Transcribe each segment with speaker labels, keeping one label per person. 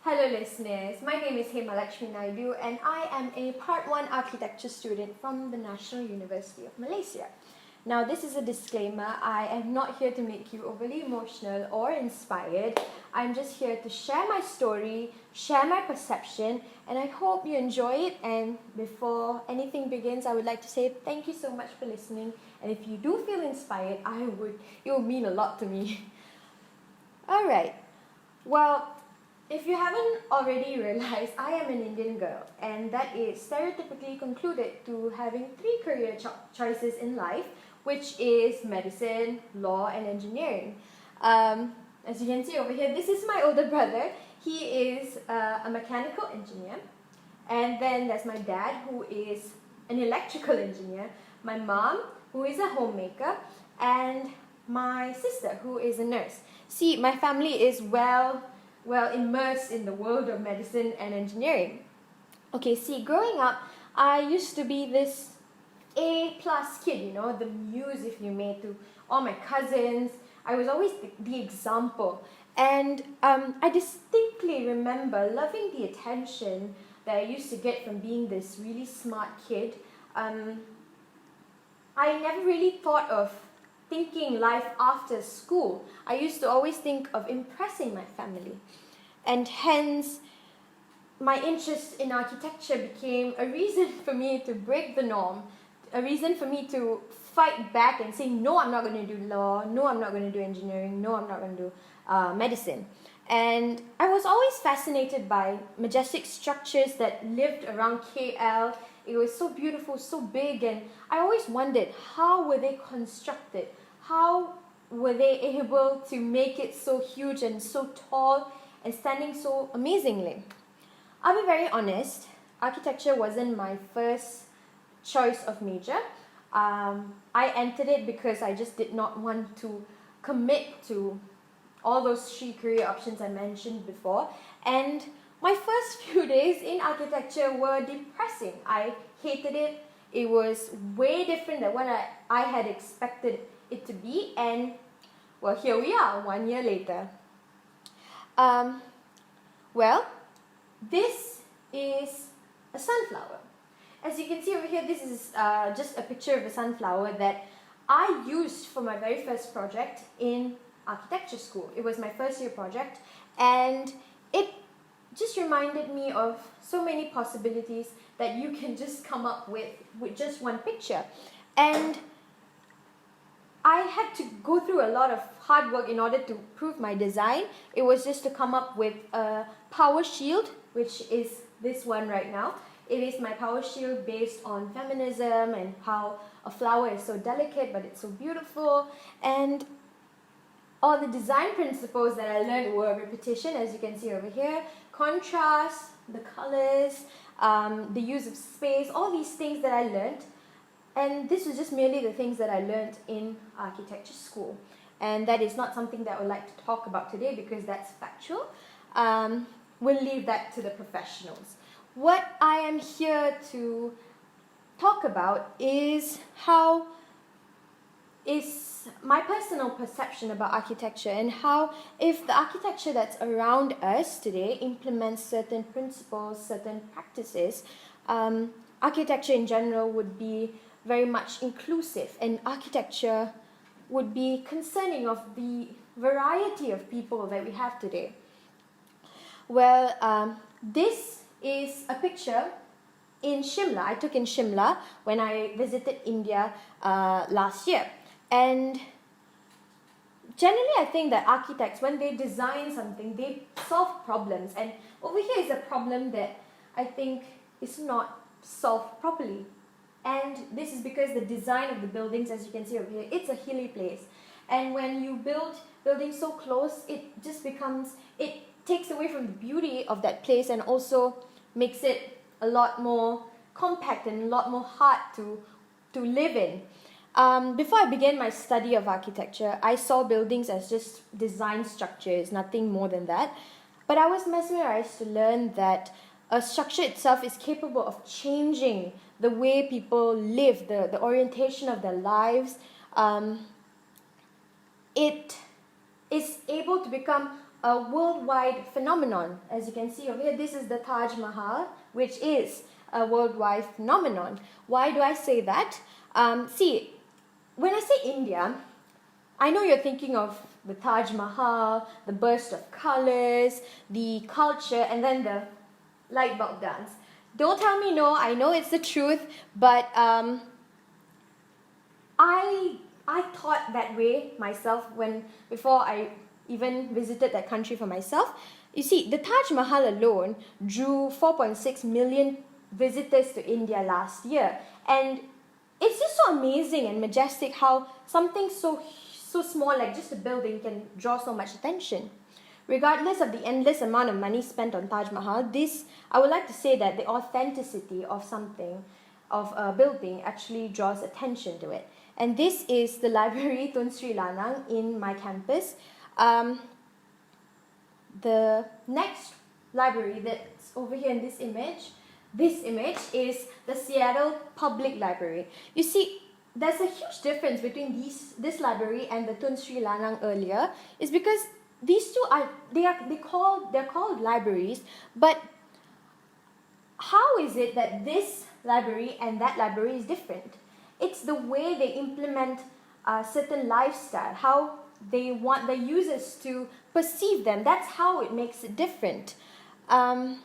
Speaker 1: Hello listeners, my name is Hemalakshmi Naidu and I am a Part 1 architecture student from the National University of Malaysia. Now this is a disclaimer, I am not here to make you overly emotional or inspired. I'm just here to share my story, share my perception, and I hope you enjoy it. And before anything begins, I would like to say thank you so much for listening, and if you do feel inspired, it will mean a lot to me. Alright, well, if you haven't already realized, I am an Indian girl, and that is stereotypically concluded to having three career choices in life, which is medicine, law, and engineering. As you can see over here, this is my older brother. He is a mechanical engineer, and then there's my dad, who is an electrical engineer, my mom, who is a homemaker, and my sister, who is a nurse. See, my family is well immersed in the world of medicine and engineering. Okay, see, growing up, I used to be this A-plus kid, the muse, if you may, to all my cousins. I was always the example. And I distinctly remember loving the attention that I used to get from being this really smart kid. I never really thought of thinking life after school. I used to always think of impressing my family. And hence, my interest in architecture became a reason for me to break the norm, a reason for me to fight back and say, no, I'm not going to do law, no, I'm not going to do engineering, no, I'm not going to do medicine. And I was always fascinated by majestic structures that lived around KL. It was so beautiful, so big, and I always wondered, how were they constructed? How were they able to make it so huge and so tall and standing so amazingly? I'll be very honest, architecture wasn't my first choice of major. I entered it because I just did not want to commit to all those three career options I mentioned before. And my first few days in architecture were depressing. I hated it. It was way different than what I had expected it to be. And well, here we are 1 year later. Well, this is a sunflower. As you can see over here, this is just a picture of a sunflower that I used for my very first project in architecture school. It was my first year project, and it just reminded me of so many possibilities that you can just come up with just one picture. And I had to go through a lot of hard work in order to prove my design. It was just to come up with a power shield, which is this one right now. It is my power shield based on feminism and how a flower is so delicate but it's so beautiful. And all the design principles that I learned were repetition, as you can see over here, contrast, the colors, the use of space, all these things that I learned. And this was just merely the things that I learned in architecture school. And that is not something that I would like to talk about today because that's factual. We'll leave that to the professionals. What I am here to talk about is my personal perception about architecture, and how if the architecture that's around us today implements certain principles, certain practices, architecture in general would be very much inclusive, and architecture would be concerning of the variety of people that we have today. Well, this is a picture in Shimla. I took in Shimla when I visited India last year. And generally I think that architects, when they design something, they solve problems. And over here is a problem that I think is not solved properly. And this is because the design of the buildings, as you can see over here, it's a hilly place. And when you build buildings so close, it takes away from the beauty of that place and also makes it a lot more compact and a lot more hard to live in. Before I began my study of architecture, I saw buildings as just design structures, nothing more than that. But I was mesmerized to learn that a structure itself is capable of changing the way people live, the orientation of their lives. It is able to become a worldwide phenomenon. As you can see over here, this is the Taj Mahal, which is a worldwide phenomenon. Why do I say that? See, when I say India, I know you're thinking of the Taj Mahal, the burst of colors, the culture, and then the light bulb dance. Don't tell me no, I know it's the truth, but I thought that way myself before I even visited that country for myself. You see, the Taj Mahal alone drew 4.6 million visitors to India last year, and it's just so amazing and majestic how something so small like just a building can draw so much attention. Regardless of the endless amount of money spent on Taj Mahal, I would like to say that the authenticity of a building actually draws attention to it. And this is the library Tun Sri Lanang in mCampus. The next library that's over here in this image is the Seattle Public Library. You see, there's a huge difference between this library and the Tun Sri Lanang earlier, is because these two they're called libraries, but how is it that this library and that library is different? It's the way they implement a certain lifestyle, how they want the users to perceive them. That's how it makes it different. I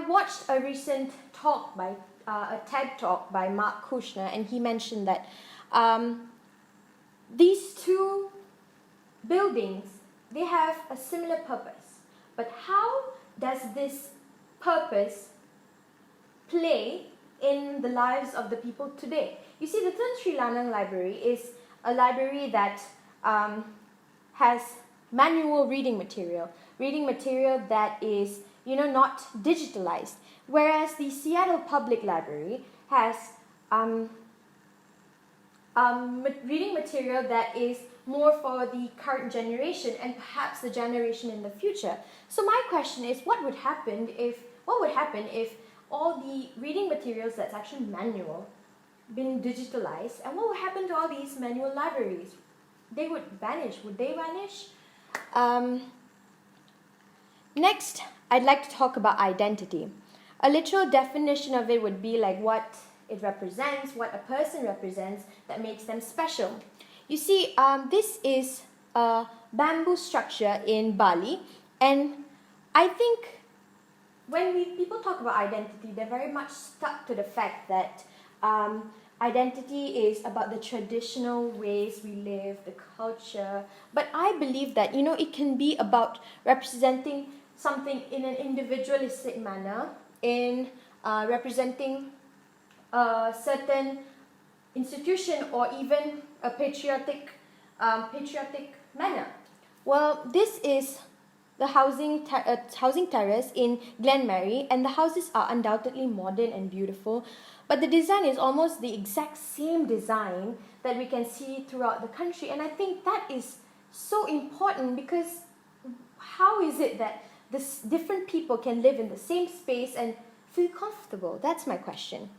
Speaker 1: watched a recent talk a TED talk by Mark Kushner, and he mentioned that these two buildings, they have a similar purpose. But how does this purpose play in the lives of the people today? You see, the Tun Sri Lanang Library is a library that has manual reading material that is, not digitalized. Whereas the Seattle Public Library has reading material that is more for the current generation and perhaps the generation in the future. So my question is, what would happen if all the reading materials that's actually manual been digitalized, and what would happen to all these manual libraries? They would vanish. Would they vanish? Next, I'd like to talk about identity. A literal definition of it would be like what it represents, what a person represents that makes them special. You see, this is a bamboo structure in Bali, and I think when people talk about identity, they're very much stuck to the fact that identity is about the traditional ways we live, the culture. But I believe that, it can be about representing something in an individualistic manner, in representing a certain institution or even a patriotic manner. Well, this is the housing terrace in Glenmary, and the houses are undoubtedly modern and beautiful, but the design is almost the exact same design that we can see throughout the country. And I think that is so important, because how is it that different people can live in the same space and feel comfortable? That's my question.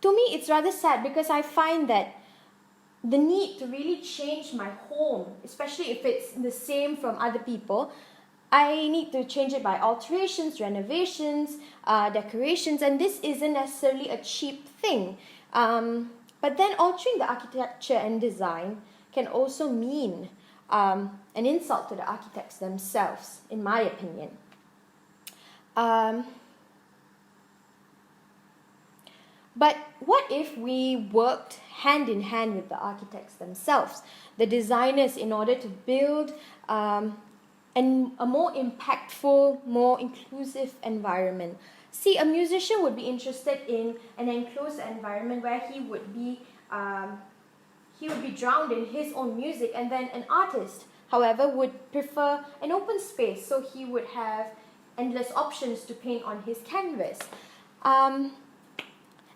Speaker 1: To me, it's rather sad, because I find that the need to really change my home, especially if it's the same from other people, I need to change it by alterations, renovations, decorations, and this isn't necessarily a cheap thing. But then altering the architecture and design can also mean an insult to the architects themselves, in my opinion. But what if we worked hand in hand with the architects themselves, the designers, in order to build a more impactful, more inclusive environment? See, a musician would be interested in an enclosed environment where he would be drowned in his own music, and then an artist, however, would prefer an open space, so he would have endless options to paint on his canvas.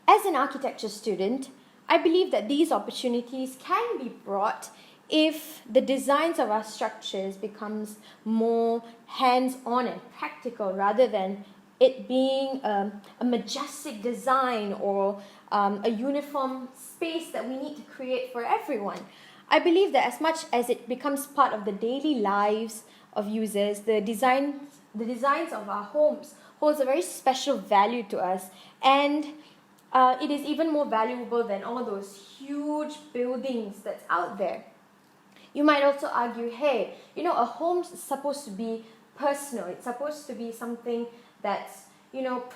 Speaker 1: As an architecture student, I believe that these opportunities can be brought if the designs of our structures becomes more hands-on and practical, rather than it being a majestic design or a uniform space that we need to create for everyone. I believe that as much as it becomes part of the daily lives of users, the designs of our homes holds a very special value to us, and it is even more valuable than all those huge buildings that's out there. You might also argue, hey, a home's supposed to be personal. It's supposed to be something that's,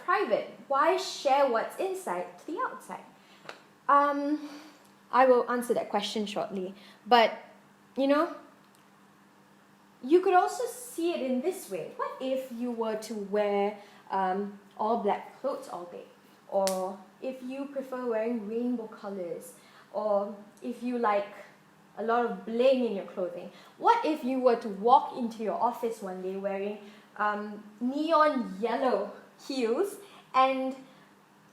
Speaker 1: private. Why share what's inside to the outside? I will answer that question shortly. But, you could also see it in this way. What if you were to wear all black clothes all day? Or if you prefer wearing rainbow colors? Or if you like a lot of bling in your clothing? What if you were to walk into your office one day wearing neon yellow heels, and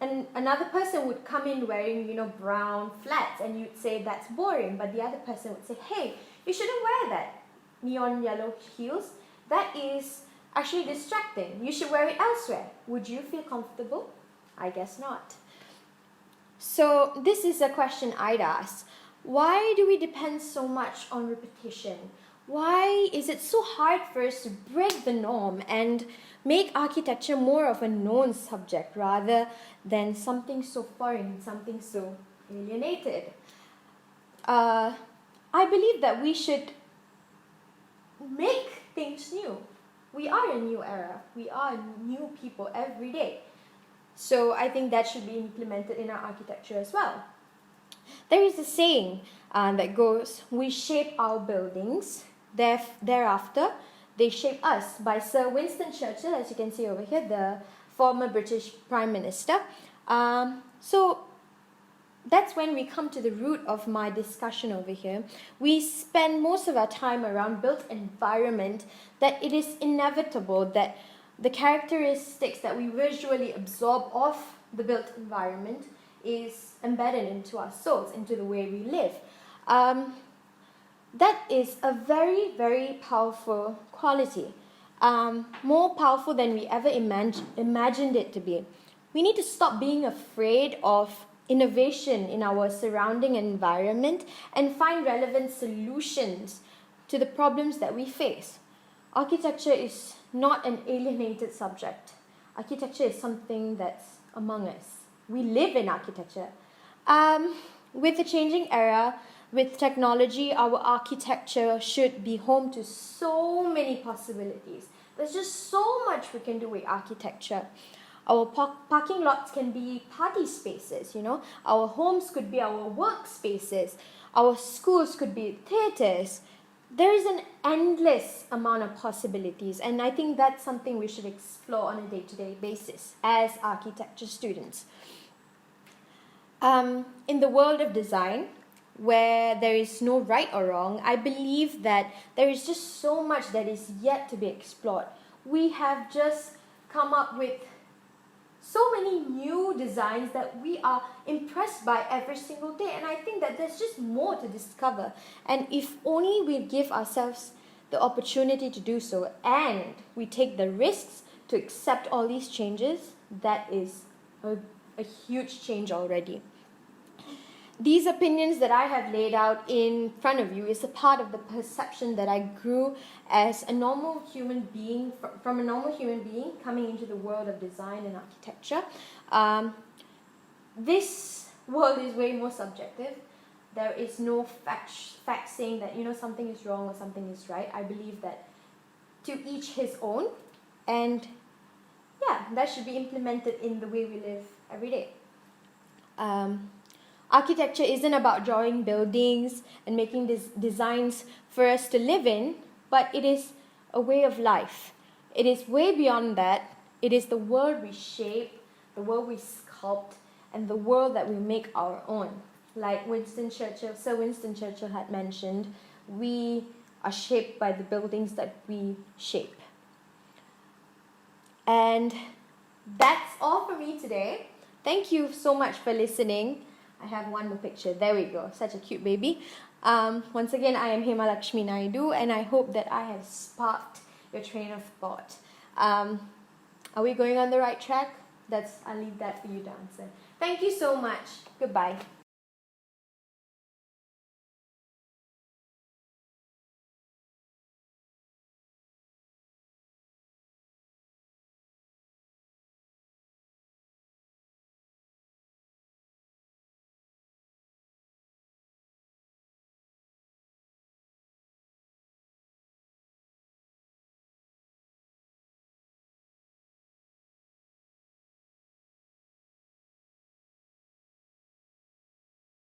Speaker 1: another person would come in wearing, brown flats, and you'd say that's boring, but the other person would say, hey, you shouldn't wear that neon yellow heels. That is actually distracting. You should wear it elsewhere. Would you feel comfortable? I guess not. So this is a question I'd ask. Why do we depend so much on repetition? Why is it so hard for us to break the norm and make architecture more of a known subject rather than something so foreign, something so alienated? I believe that we should make things new. We are a new era. We are new people every day. So I think that should be implemented in our architecture as well. There is a saying that goes, we shape our buildings, thereafter they shape us, by Sir Winston Churchill, as you can see over here, the former British Prime Minister. So that's when we come to the root of my discussion over here. We spend most of our time around built environment, that it is inevitable that the characteristics that we visually absorb of the built environment is embedded into our souls, into the way we live. That is a very, very powerful quality, more powerful than we ever imagined it to be. We need to stop being afraid of innovation in our surrounding environment and find relevant solutions to the problems that we face. Architecture is not an alienated subject. Architecture is something that's among us. We live in architecture. With the changing era, with technology, our architecture should be home to so many possibilities. There's just so much we can do with architecture. Our parking lots can be party spaces, Our homes could be our workspaces. Our schools could be theatres. There is an endless amount of possibilities, and I think that's something we should explore on a day-to-day basis as architecture students. In the world of design, where there is no right or wrong, I believe that there is just so much that is yet to be explored. We have just come up with so many new designs that we are impressed by every single day, and I think that there's just more to discover. And if only we give ourselves the opportunity to do so, and we take the risks to accept all these changes, that is a huge change already. These opinions that I have laid out in front of you is a part of the perception that I grew as a normal human being, from a normal human being coming into the world of design and architecture. This world is way more subjective. There is no fact saying that something is wrong or something is right. I believe that to each his own, and that should be implemented in the way we live every day. Architecture isn't about drawing buildings and making designs for us to live in, but it is a way of life. It is way beyond that. It is the world we shape, the world we sculpt, and the world that we make our own. Like Sir Winston Churchill had mentioned, we are shaped by the buildings that we shape. And that's all for me today. Thank you so much for listening. I have one more picture. There we go. Such a cute baby. Once again, I am Hemalakshmi Naidu, and I hope that I have sparked your train of thought. Are we going on the right track? I'll leave that for you to answer. Thank you so much. Goodbye.